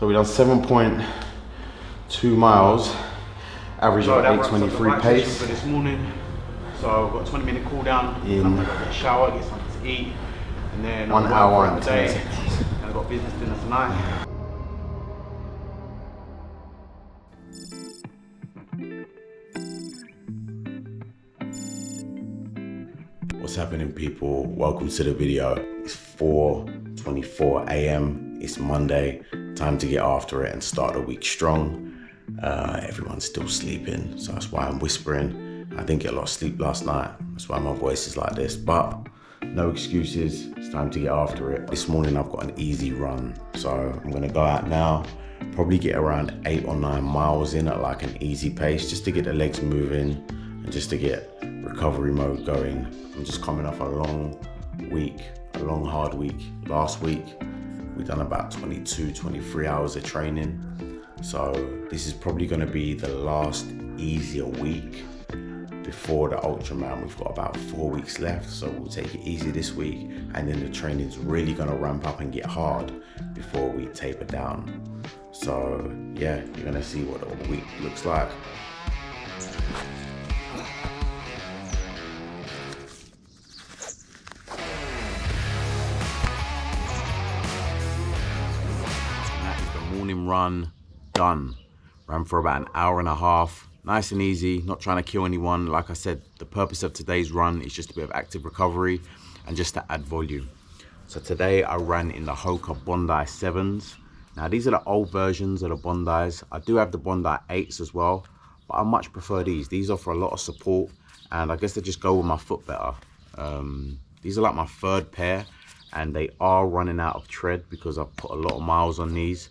So we done 7.2 miles, average of 8:23 pace. For this morning. So I've got a 20-minute cool down. I'm gonna go get a shower, get something to eat, and then 1 hour and 10 day. seconds. And I've got business dinner tonight. What's happening, people? Welcome to the video. It's 4:24 a.m. It's Monday. Time to get after it and start the week strong. Everyone's still sleeping, so that's why I'm whispering. I didn't get a lot of sleep last night. That's why my voice is like this, but no excuses. It's time to get after it. This morning I've got an easy run, so I'm gonna go out now, probably get around 8 or 9 miles in at like an easy pace, just to get the legs moving and just to get recovery mode going. I'm just coming off a long week, a long hard week. Last week we done about 22, 23 hours of training. So this is probably gonna be the last easier week before the Ultraman. We've got about 4 weeks left, so we'll take it easy this week, and then the training's really gonna ramp up and get hard before we taper down. So yeah, you're gonna see what the week looks like. That is the morning run done. Ran for about an hour and a half. Nice and easy, not trying to kill anyone. Like I said, the purpose of today's run is just a bit of active recovery and just to add volume. So today I ran in the Hoka Bondi 7s. Now these are the old versions of the Bondis. I do have the Bondi 8s as well, but I much prefer these. These offer a lot of support, and I guess they just go with my foot better. These are like my third pair, and they are running out of tread because I've put a lot of miles on these.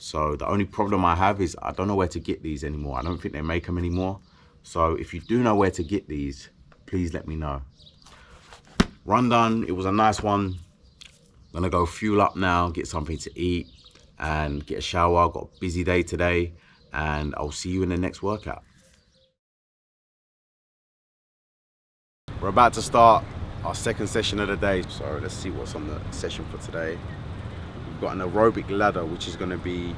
So the only problem I have is I don't know where to get these anymore. I don't think they make them anymore. So if you do know where to get these, please let me know. Run done, it was a nice one. I'm gonna go fuel up now, get something to eat and get a shower. Got a busy day today, and I'll see you in the next workout. We're about to start our second session of the day. So let's see what's on the session for today. We've got an aerobic ladder, which is gonna be,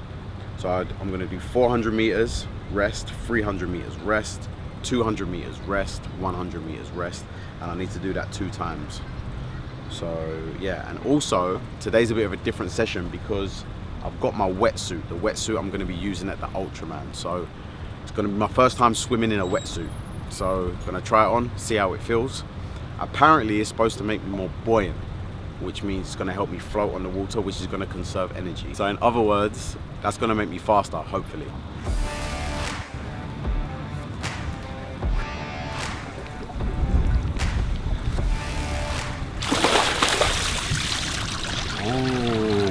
so I'm gonna do 400 meters, rest, 300 meters, rest, 200 meters, rest, 100 meters, rest, and I need to do that 2 times. So yeah, and also today's a bit of a different session because I've got my wetsuit, the wetsuit I'm gonna be using at the Ultraman. So it's gonna be my first time swimming in a wetsuit. So I'm gonna try it on, see how it feels. Apparently it's supposed to make me more buoyant, which means it's gonna help me float on the water, which is gonna conserve energy. So in other words, that's gonna make me faster, hopefully. Oh,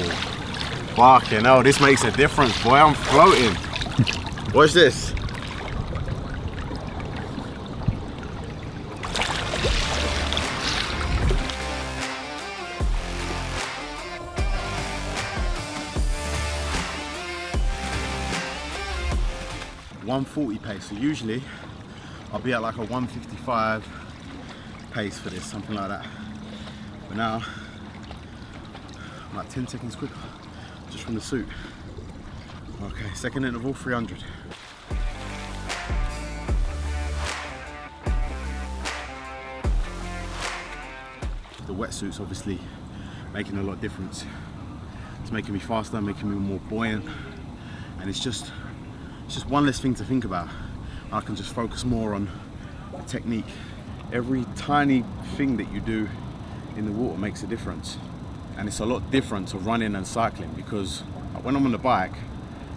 fucking hell, this makes a difference, boy, I'm floating. Watch this. .140 pace, so usually I'll be at like a 155 pace for this, something like that. But now I'm like 10 seconds quicker, just from the suit. Okay, second interval, 300. The wetsuit's obviously making a lot of difference. It's making me faster, making me more buoyant, and it's just one less thing to think about. I can just focus more on the technique. Every tiny thing that you do in the water makes a difference. And it's a lot different to running and cycling, because when I'm on the bike,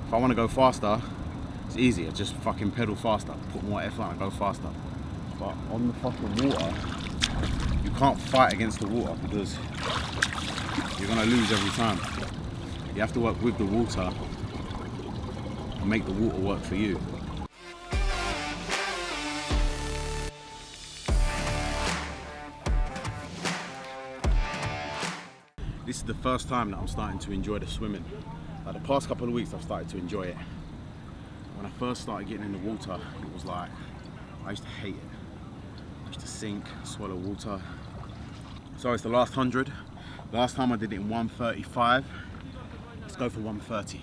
if I want to go faster, it's easier. Just fucking pedal faster, put more effort and go faster. But on the fucking water, you can't fight against the water because you're gonna lose every time. You have to work with the water and make the water work for you. This is the first time that I'm starting to enjoy the swimming. Like the past couple of weeks I've started to enjoy it. When I first started getting in the water, it was like, I used to hate it. I used to sink, swallow water. So it's the last 100. Last time I did it in 135. Let's go for 130.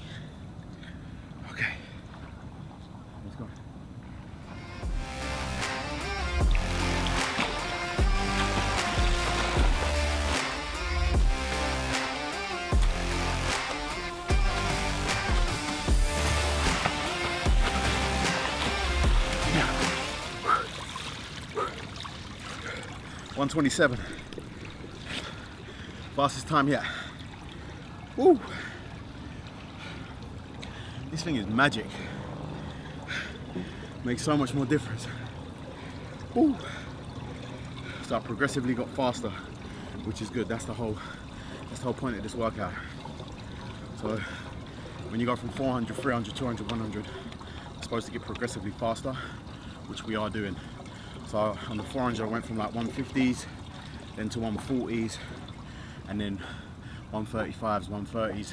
1:27. Fastest time yet. Woo! This thing is magic. Makes so much more difference. Woo! So I progressively got faster, which is good. That's the whole point of this workout. So when you go from 400, 300, 200, 100, you're supposed to get progressively faster, which we are doing. So on the 400, I went from like 150s, then to 140s, and then 135s, 130s.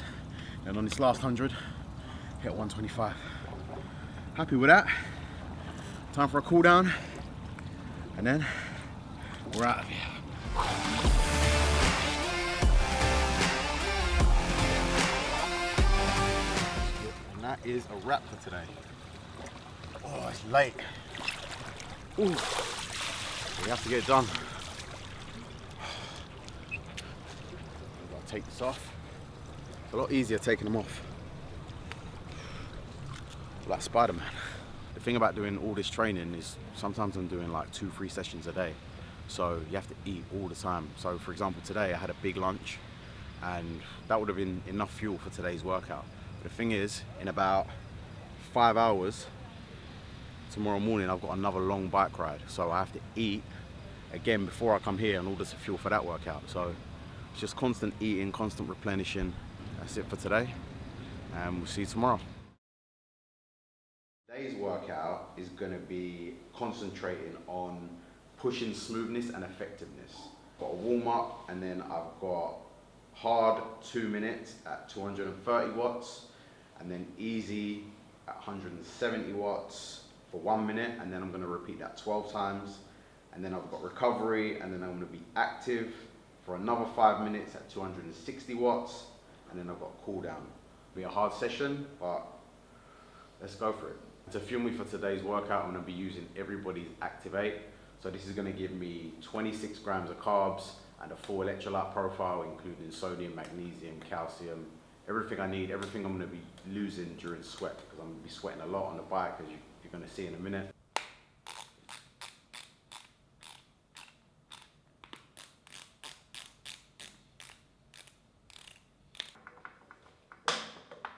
And on this last 100, hit 125. Happy with that. Time for a cool down, and then we're out of here. And that is a wrap for today. Oh, it's late. Ooh. We have to get it done. I've got to take this off. It's a lot easier taking them off. Like Spider-Man. The thing about doing all this training is sometimes I'm doing like 2-3 sessions a day. So you have to eat all the time. So for example, today I had a big lunch and that would have been enough fuel for today's workout. But the thing is, in about 5 hours, tomorrow morning I've got another long bike ride. So I have to eat again before I come here in order to fuel for that workout. So it's just constant eating, constant replenishing. That's it for today. And we'll see you tomorrow. Today's workout is going to be concentrating on pushing smoothness and effectiveness. Got a warm up, and then I've got hard 2 minutes at 230 watts, and then easy at 170 watts for 1 minute, and then I'm going to repeat that 12 times. And then I've got recovery, and then I'm going to be active for another 5 minutes at 260 watts, and then I've got cool down. It'll be a hard session, but let's go for it. To fuel me for today's workout, I'm going to be using everybody's Activate. So this is going to give me 26 grams of carbs and a full electrolyte profile, including sodium, magnesium, calcium, everything I need, everything I'm going to be losing during sweat, because I'm going to be sweating a lot on the bike, as you're going to see in a minute.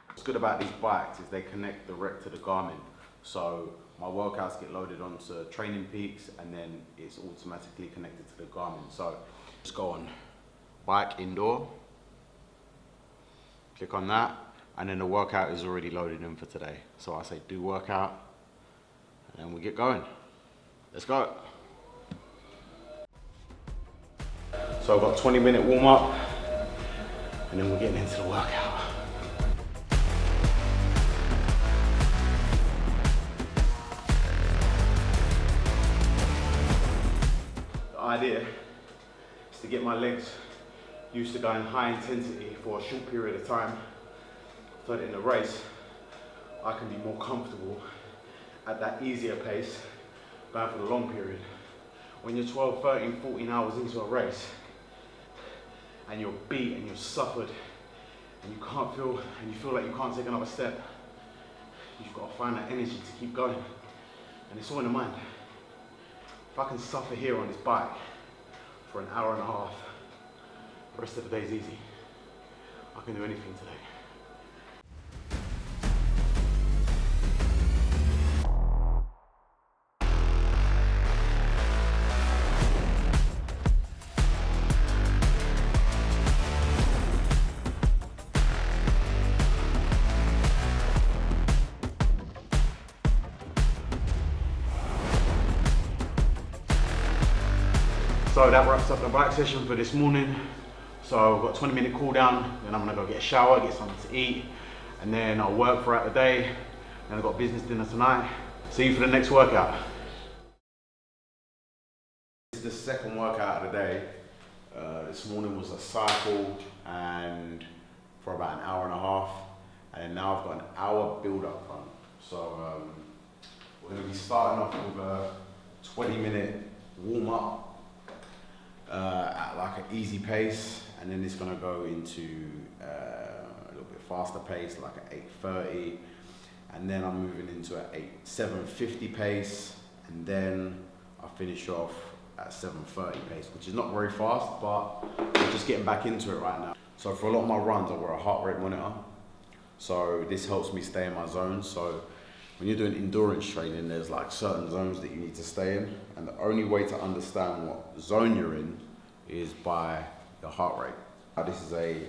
What's good about these bikes is they connect direct to the Garmin. So my workouts get loaded onto Training Peaks, and then it's automatically connected to the Garmin. So just go on bike indoor, click on that, and then the workout is already loaded in for today. So I say do workout, and then we get going. Let's go. So I've got a 20-minute warm up, and then we're getting into the workout. Idea is to get my legs used to going high intensity for a short period of time, so that in the race I can be more comfortable at that easier pace going for the long period. When you're 12, 13, 14 hours into a race and you're beat and you're suffered and you can't feel, and you feel like you can't take another step, you've got to find that energy to keep going, and it's all in the mind. If I can suffer here on this bike for an hour and a half, the rest of the day's easy. I can do anything today. So that wraps up the bike session for this morning. So I've got a 20-minute cool down, then I'm gonna go get a shower, get something to eat, and then I'll work throughout the day. Then I've got business dinner tonight. See you for the next workout. This is the second workout of the day. This morning was a cycle and for about an hour and a half, and now I've got an hour build-up run. So we're gonna be starting off with a 20-minute warm-up. At like an easy pace, and then it's gonna go into a little bit faster pace, like at 8:30, and then I'm moving into a 7:50 pace, and then I finish off at 7:30 pace, which is not very fast, but I'm just getting back into it right now. So for a lot of my runs, I wear a heart rate monitor. So this helps me stay in my zone. So when you're doing endurance training, there's like certain zones that you need to stay in. And the only way to understand what zone you're in is by your heart rate. Now, this is a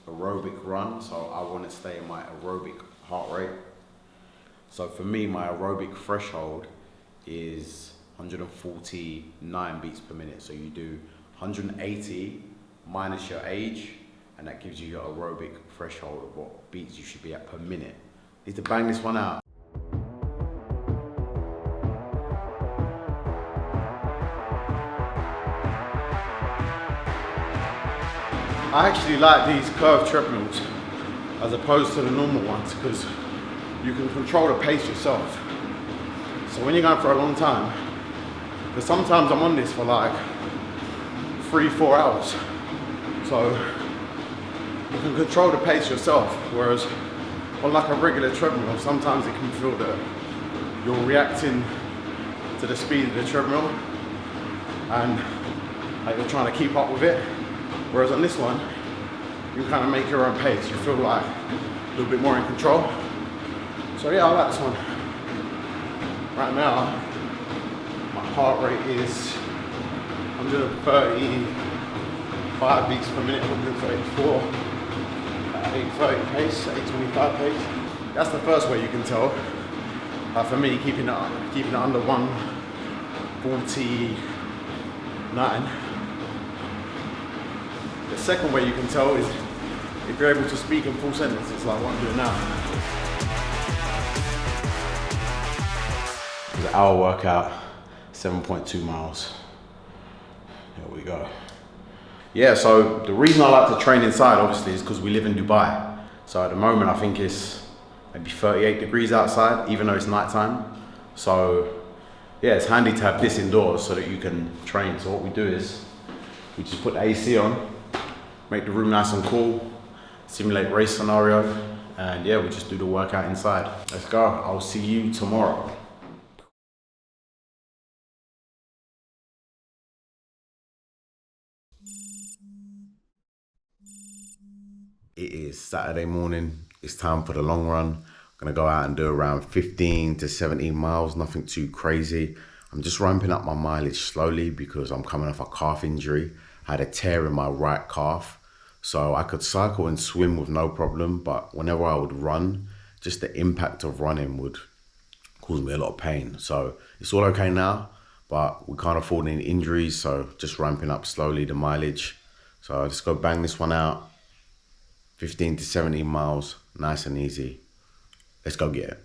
aerobic run, so I want to stay in my aerobic heart rate. So for me, my aerobic threshold is 149 beats per minute. So you do 180 minus your age, and that gives you your aerobic threshold of what beats you should be at per minute. Need to bang this one out. I actually like these curved treadmills as opposed to the normal ones because you can control the pace yourself. So when you're going for a long time, because sometimes I'm on this for like 3-4 hours. So you can control the pace yourself, whereas on like a regular treadmill, sometimes it can feel that you're reacting to the speed of the treadmill and like you're trying to keep up with it. Whereas on this one, you kind of make your own pace. You feel like a little bit more in control. So yeah, I like this one. Right now, my heart rate is 135 beats per minute, 134 at 8:30 pace, 8:25 pace. That's the first way you can tell. For me, keeping it under 149. The second way you can tell is if you're able to speak in full sentences like what I'm doing now. It's an hour workout, 7.2 miles. Here we go. Yeah, so the reason I like to train inside obviously is because we live in Dubai. So at the moment I think it's maybe 38 degrees outside, even though it's nighttime. So yeah, it's handy to have this indoors so that you can train. So what we do is we just put the AC on, make the room nice and cool, simulate race scenario, and yeah, we just do the workout inside. Let's go. I'll see you tomorrow. It is Saturday morning. It's time for the long run. I'm gonna go out and do around 15 to 17 miles, nothing too crazy. I'm just ramping up my mileage slowly because I'm coming off a calf injury. I had a tear in my right calf. So I could cycle and swim with no problem, but whenever I would run, just the impact of running would cause me a lot of pain. So it's all okay now, but we can't afford any injuries, so just ramping up slowly the mileage. So let's go bang this one out. 15 to 17 miles, nice and easy. Let's go get it.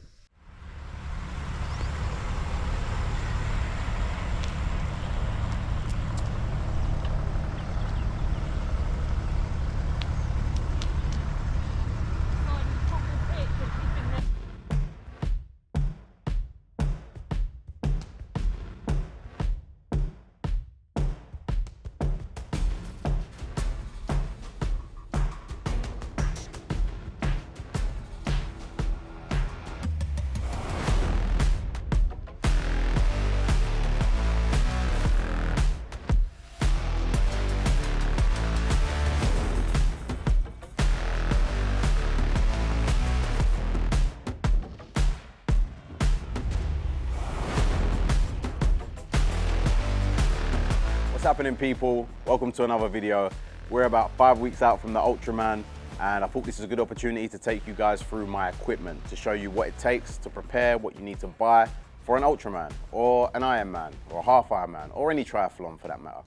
What's happening, people? Welcome to another video. We're about 5 weeks out from the Ultraman, and I thought this is a good opportunity to take you guys through my equipment to show you what it takes to prepare, what you need to buy for an Ultraman or an Ironman or a half Ironman or any triathlon for that matter.